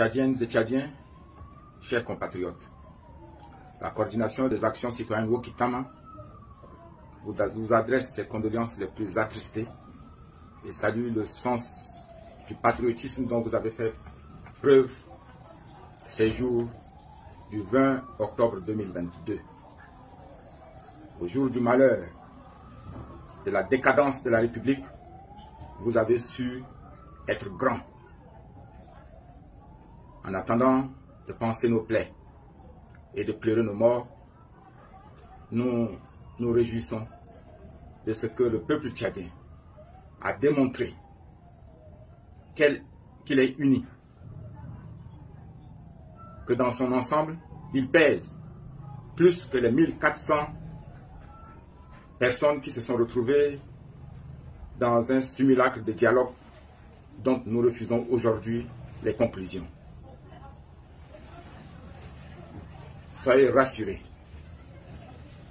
Tchadiennes et Tchadiens, chers compatriotes, la coordination des actions citoyennes Woki Tama vous adresse ses condoléances les plus attristées et salue le sens du patriotisme dont vous avez fait preuve ces jours du 20 octobre 2022. Au jour du malheur, de la décadence de la République, vous avez su être grand. En attendant de panser nos plaies et de pleurer nos morts, nous nous réjouissons de ce que le peuple tchadien a démontré qu'il est uni, que dans son ensemble, il pèse plus que les 1400 personnes qui se sont retrouvées dans un simulacre de dialogue dont nous refusons aujourd'hui les conclusions. Soyez rassurés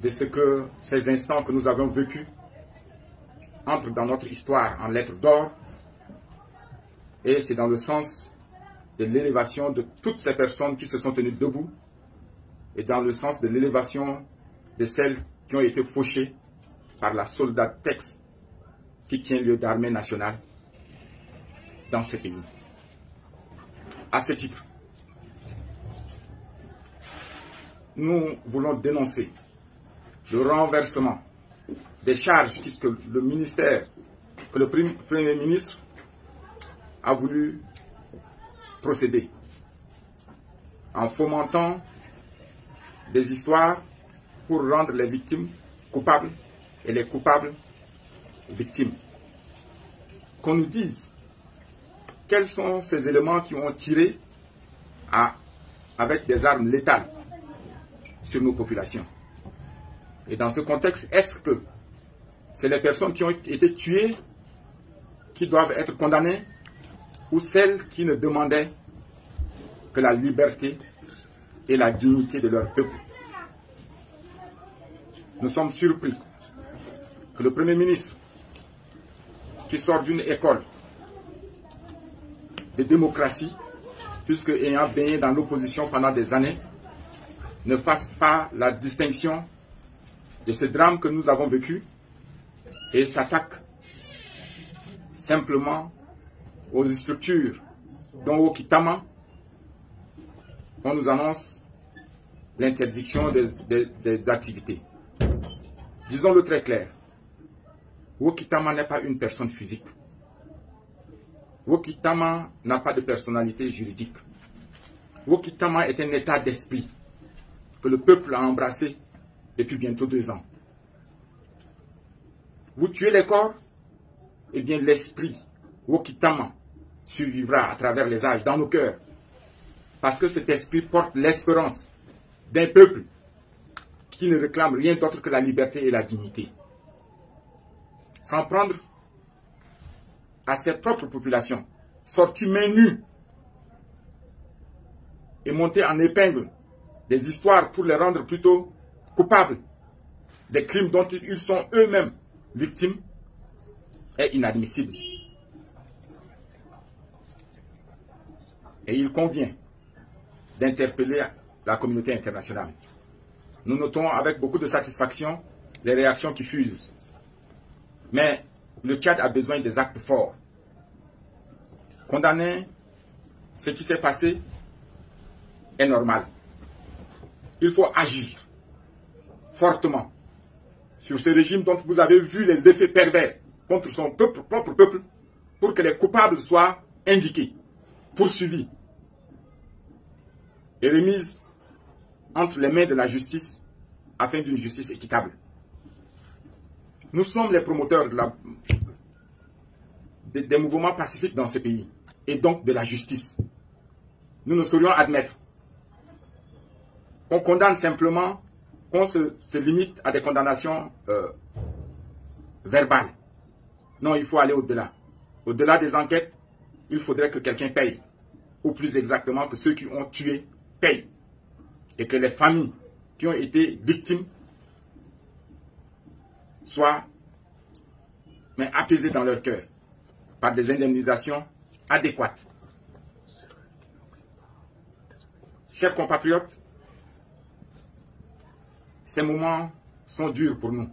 de ce que ces instants que nous avons vécus entrent dans notre histoire en lettres d'or, et c'est dans le sens de l'élévation de toutes ces personnes qui se sont tenues debout et dans le sens de l'élévation de celles qui ont été fauchées par la soldatex qui tient lieu d'armée nationale dans ce pays. À ce titre, nous voulons dénoncer le renversement des charges que le Premier ministre a voulu procéder en fomentant des histoires pour rendre les victimes coupables et les coupables victimes. Qu'on nous dise quels sont ces éléments qui ont tiré avec des armes létales sur nos populations. Et dans ce contexte, est-ce que c'est les personnes qui ont été tuées qui doivent être condamnées ou celles qui ne demandaient que la liberté et la dignité de leur peuple? Nous sommes surpris que le Premier ministre, qui sort d'une école de démocratie, puisque ayant baigné dans l'opposition pendant des années, ne fasse pas la distinction de ce drame que nous avons vécu et s'attaque simplement aux structures dont Woki Tama, on nous annonce l'interdiction des activités. Disons-le très clair, Woki Tama n'est pas une personne physique. Woki Tama n'a pas de personnalité juridique. Woki Tama est un état d'esprit que le peuple a embrassé depuis bientôt 2 ans. Vous tuez les corps, eh bien l'esprit Woki Tama survivra à travers les âges dans nos cœurs, parce que cet esprit porte l'espérance d'un peuple qui ne réclame rien d'autre que la liberté et la dignité. S'en prendre à ses propres populations, sortir main nue et monter en épingle des histoires pour les rendre plutôt coupables des crimes dont ils sont eux-mêmes victimes, est inadmissible. Et il convient d'interpeller la communauté internationale. Nous notons avec beaucoup de satisfaction les réactions qui fusent. Mais le Tchad a besoin des actes forts. Condamner ce qui s'est passé est normal. Il faut agir fortement sur ce régime dont vous avez vu les effets pervers contre son propre peuple, pour que les coupables soient indiqués, poursuivis et remis entre les mains de la justice afin d'une justice équitable. Nous sommes les promoteurs des mouvements pacifiques dans ce pays et donc de la justice. Nous ne saurions admettre qu'on condamne simplement, qu'on se limite à des condamnations verbales. Non, il faut aller au-delà. Au-delà des enquêtes, il faudrait que quelqu'un paye. Ou plus exactement, que ceux qui ont tué payent. Et que les familles qui ont été victimes soient apaisées dans leur cœur par des indemnisations adéquates. Chers compatriotes, ces moments sont durs pour nous.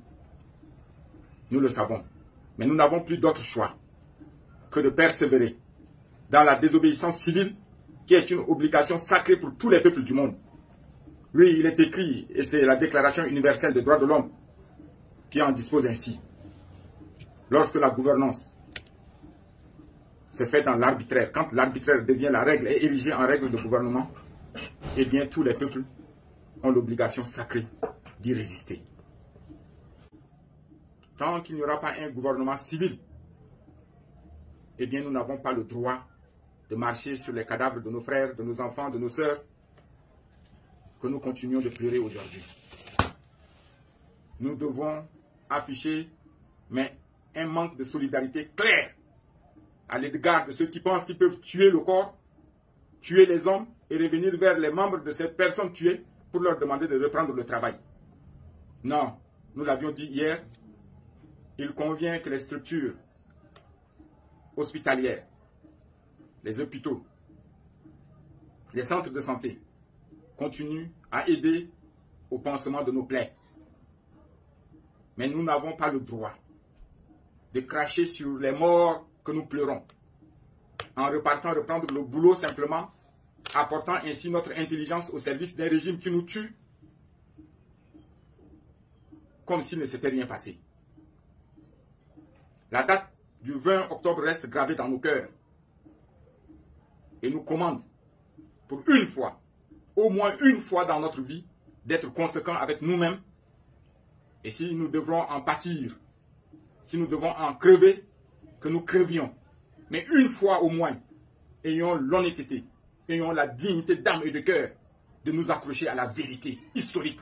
Nous le savons. Mais nous n'avons plus d'autre choix que de persévérer dans la désobéissance civile qui est une obligation sacrée pour tous les peuples du monde. Oui, il est écrit, et c'est la Déclaration universelle des droits de l'homme qui en dispose ainsi. Lorsque la gouvernance se fait dans l'arbitraire, quand l'arbitraire devient la règle, est érigé en règle de gouvernement, eh bien tous les peuples ont l'obligation sacrée d'y résister. Tant qu'il n'y aura pas un gouvernement civil, eh bien nous n'avons pas le droit de marcher sur les cadavres de nos frères, de nos enfants, de nos sœurs, que nous continuons de pleurer aujourd'hui. Nous devons afficher, mais un manque de solidarité clair à l'égard de ceux qui pensent qu'ils peuvent tuer le corps, tuer les hommes et revenir vers les membres de ces personnes tuées pour leur demander de reprendre le travail. Non, nous l'avions dit hier, il convient que les structures hospitalières, les hôpitaux, les centres de santé continuent à aider au pansement de nos plaies. Mais nous n'avons pas le droit de cracher sur les morts que nous pleurons, en repartant reprendre le boulot simplement, apportant ainsi notre intelligence au service d'un régime qui nous tue, comme s'il ne s'était rien passé. La date du 20 octobre reste gravée dans nos cœurs et nous commande, pour une fois, au moins une fois dans notre vie, d'être conséquents avec nous-mêmes. Et si nous devrons en pâtir, si nous devons en crever, que nous crevions. Mais une fois au moins, ayons l'honnêteté, ayons la dignité d'âme et de cœur de nous accrocher à la vérité historique.